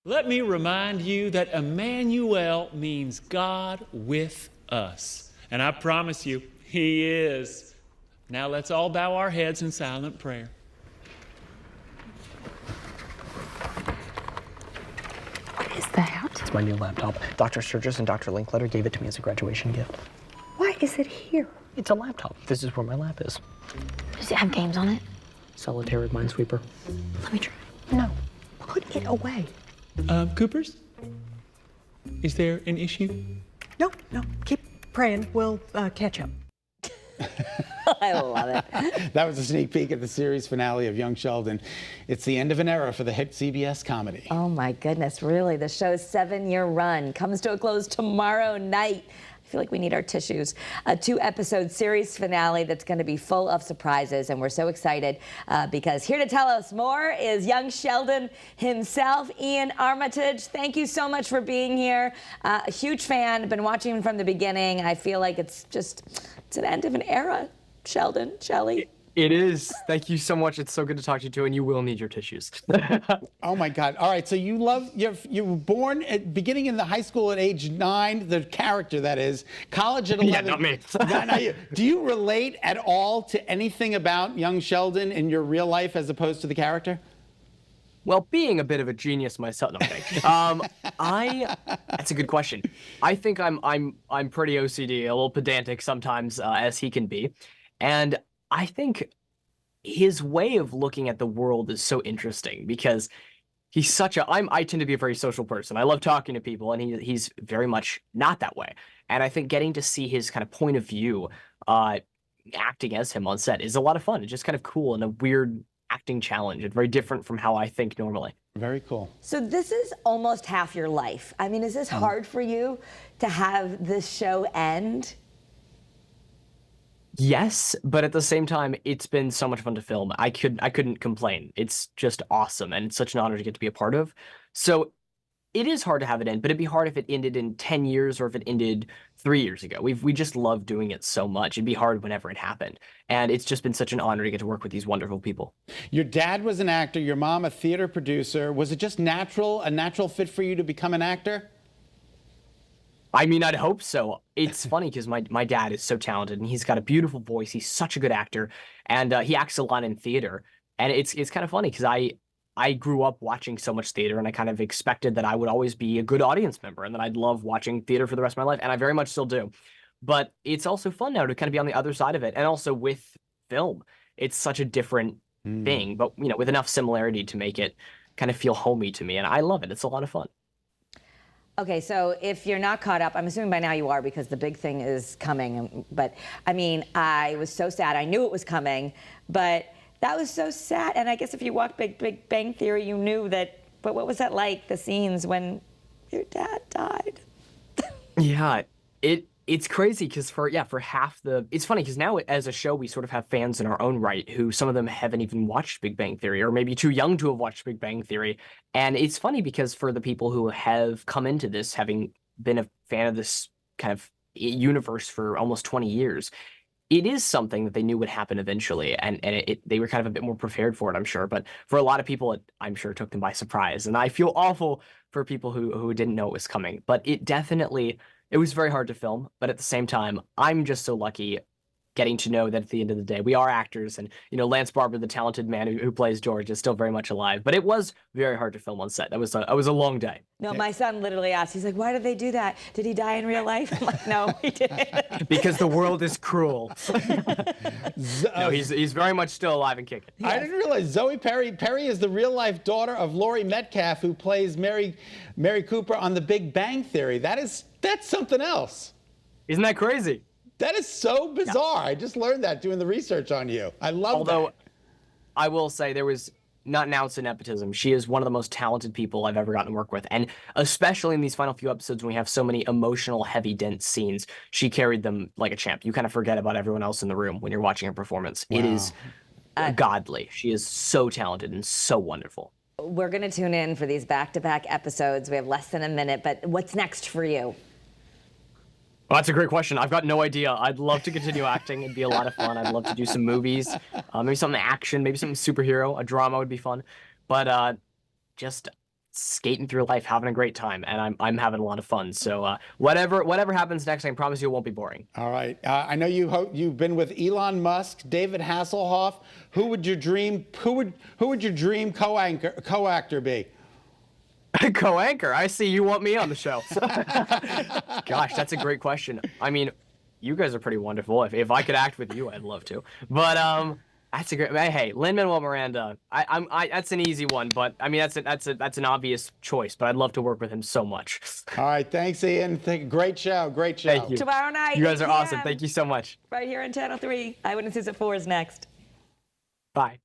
Let me remind you that Emmanuel means God with us. And I promise you, He is. Now let's all bow our heads in silent prayer. What is that? It's my new laptop. Dr. Sturgis and Dr. Linkletter gave it to me as a graduation gift. Why is it here? It's a laptop. This is where my lap is. Does it have games on it? Solitaire with Minesweeper. Let me try. No. Put it away. Coopers? Is there an issue? No. Keep praying. We'll catch up. I love it. That was a sneak peek at the series finale of Young Sheldon. It's the end of an era for the hit CBS comedy. Oh my goodness, really? The show's 7-year run comes to a close tomorrow night. I feel like we need our tissues. A 2-episode series finale that's going to be full of surprises, and we're so excited because here to tell us more is young Sheldon himself, Ian Armitage. Thank you so much for being here. A huge fan, been watching him from the beginning. I feel like it's an end of an era, Sheldon, Shelley. It is. Thank you so much. It's so good to talk to you too, and you will need your tissues. Oh my God! All right, so you were born beginning in the high school at age 9. The character, that is. College at 11. Yeah, not me. Not you. Do you relate at all to anything about young Sheldon in your real life as opposed to the character? Well, being a bit of a genius myself, no thanks. That's a good question. I think I'm pretty OCD, a little pedantic sometimes, as he can be, and I think his way of looking at the world is so interesting because he's I tend to be a very social person. I love talking to people, and he's very much not that way. And I think getting to see his kind of point of view, acting as him on set is a lot of fun. It's just kind of cool and a weird acting challenge. It's very different from how I think normally. Very cool. So this is almost half your life. I mean, is this hard for you to have this show end? Yes, but at the same time, it's been so much fun to film. I couldn't complain. It's just awesome, and it's such an honor to get to be a part of. So it is hard to have it end, but it'd be hard if it ended in 10 years or if it ended 3 years ago. We just love doing it so much. It'd be hard whenever it happened. And it's just been such an honor to get to work with these wonderful people. Your dad was an actor, your mom a theater producer. Was it just a natural fit for you to become an actor? I mean, I'd hope so. It's funny because my dad is so talented, and he's got a beautiful voice. He's such a good actor, and he acts a lot in theater. And it's kind of funny because I grew up watching so much theater, and I kind of expected that I would always be a good audience member and that I'd love watching theater for the rest of my life, and I very much still do. But it's also fun now to kind of be on the other side of it, and also with film. It's such a different thing, but with enough similarity to make it kind of feel homey to me, and I love it. It's a lot of fun. Okay, so if you're not caught up, I'm assuming by now you are because the big thing is coming. But I mean, I was so sad. I knew it was coming, but that was so sad. And I guess if you watched Big Bang Theory, you knew that. But what was that like, the scenes when your dad died? Yeah, it's crazy because for half it's funny because now as a show we sort of have fans in our own right who some of them haven't even watched Big Bang Theory or maybe too young to have watched Big Bang Theory. And it's funny because for the people who have come into this having been a fan of this kind of universe for almost 20 years, it is something that they knew would happen eventually, and they were kind of a bit more prepared for it, I'm sure. But for a lot of people, I'm sure it took them by surprise. And I feel awful for people who didn't know it was coming. But it was very hard to film, but at the same time, I'm just so lucky getting to know that at the end of the day, we are actors, and Lance Barber, the talented man who plays George, is still very much alive. But it was very hard to film on set. That was a long day. No, my son literally asked. He's like, "Why did they do that? Did he die in real life?" I'm like, "No, he didn't." Because the world is cruel. No, he's very much still alive and kicking. Yes. I didn't realize Zoe Perry. Perry is the real-life daughter of Laurie Metcalf, who plays Mary Cooper on The Big Bang Theory. That's something else. Isn't that crazy? That is so bizarre. Yeah. I just learned that doing the research on you. I love that. Although, I will say there was not an ounce of nepotism. She is one of the most talented people I've ever gotten to work with. And especially in these final few episodes when we have so many emotional, heavy, dense scenes, she carried them like a champ. You kind of forget about everyone else in the room when you're watching her performance. Wow. It is godly. She is so talented and so wonderful. We're going to tune in for these back-to-back episodes. We have less than a minute, but what's next for you? Well, that's a great question. I've got no idea. I'd love to continue acting. It'd be a lot of fun. I'd love to do some movies, maybe something action, maybe something superhero. A drama would be fun. But just skating through life, having a great time, and I'm having a lot of fun. So whatever happens next, I promise you it won't be boring. All right. I know you've been with Elon Musk, David Hasselhoff. Who would your dream co-actor be? Co-anchor. I see you want me on the show. Gosh, that's a great question. I mean, you guys are pretty wonderful. If I could act with you, I'd love to. But that's a great. Hey, Lin-Manuel Miranda. That's an easy one, but I mean that's an obvious choice. But I'd love to work with him so much. All right, thanks, Ian. Great show. Thank you. Tomorrow night. You guys are 8 p.m. awesome. Thank you so much. Right here on Channel 3. Eyewitnesses at 4 is next. Bye.